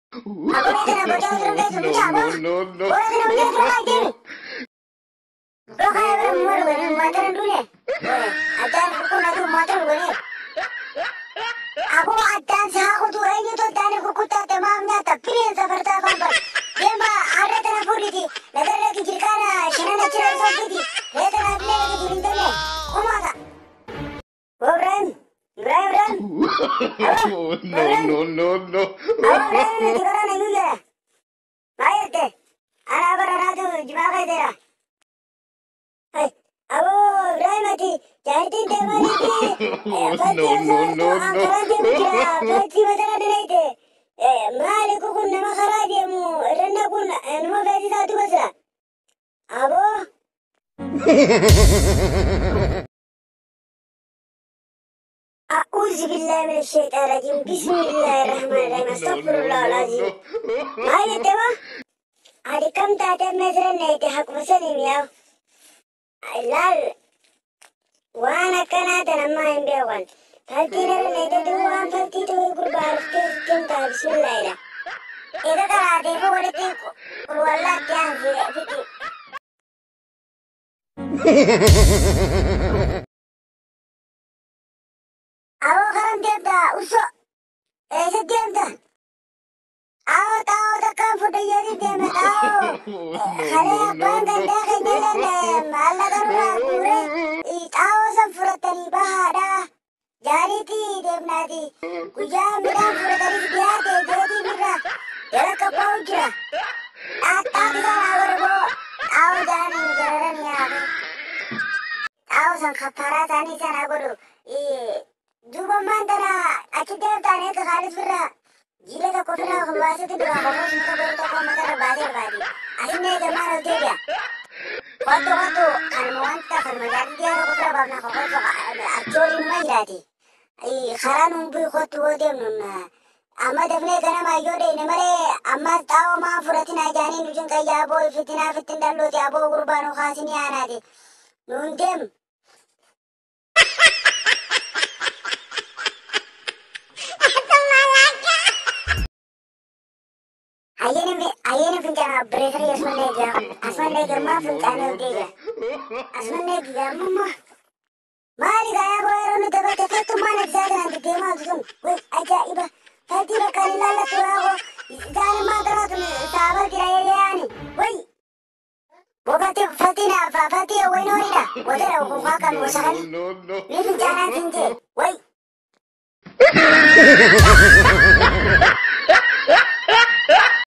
Aku ni kena bocor terus dia No, sudah apa? no, no, no. Orang kena bocor terus lagi. Lo kaya berumur begini motor dulu ni. Ada aku nak tu motor begini. Aku ada sah aku tu ini tu dan aku kuta temamnya tapi ni safar safar. Dia mah ada tanah puri di. Negara lagi jirkana, sini nak cerita soal di. Dia tanah beli lagi di bintangnya. Kumasa. Ibrahim. Oh, no, no, no, no. Ibrahim ni tiga orang ni juga. Baik deh. Anak beranak tu jemaah kaya dera. Hey, abo Ibrahim mati. Jangan temani di. No, no, no, no. Angkaran dia mula. Pasti macam ada ni. Mali ko kun nama khara dia mu. Rena kun nama beri satu bahasa. Abo. أعوذ بالله من الشيطان الرجيم بسم الله الرحمن الرحيم استغفر الله العظيم ما يتبع هذه كم تعتبر مثلا نيتها كمسلم يا لال وانا كانت انا ما ينبغون فلتي نرى نيتها دوان فلتي توي قربان كنت بسم الله إذا كان عادي فولتي قل والله كان في أو خرم جدا وسو إيش جدا أو تاو تكان فديري جدا أو خلينا بند داخل جلنا مالا كنا كوري تاو سفرتني بهذا جاريتي دبنادي كجا ميران فرتني بياتي جوتي ميرا جرا كباوجرا أتاكي سنا غربو أو جاني جراني أبي أو سان خفارا ساني سنا غرو Juba mandana akidel tane ka khalis firra jile ka kofra khwase te dua babu sinta berto ko matara bazar badi asine jamana deya wato anwanta farmadan dia ko kofra babna ko ko achori mai rati ai kharanum bi khotu odem nunna amma defne kana ma yode ne mare amma taw ma furatina jani nujun kayya boy fitina dallo ti abo gurbano khasini anade nundem Ayene fincana breakeri asman lega ma fincana dega asman lega mama mali gaya boyro ne daga te fatu mana zaga nante tema dum we aja iba fatira kalala turago jana ma daratu sabar kiraya yani we bogate fatina fatia we norida wadara ko kan wasahan ni fincana tinte we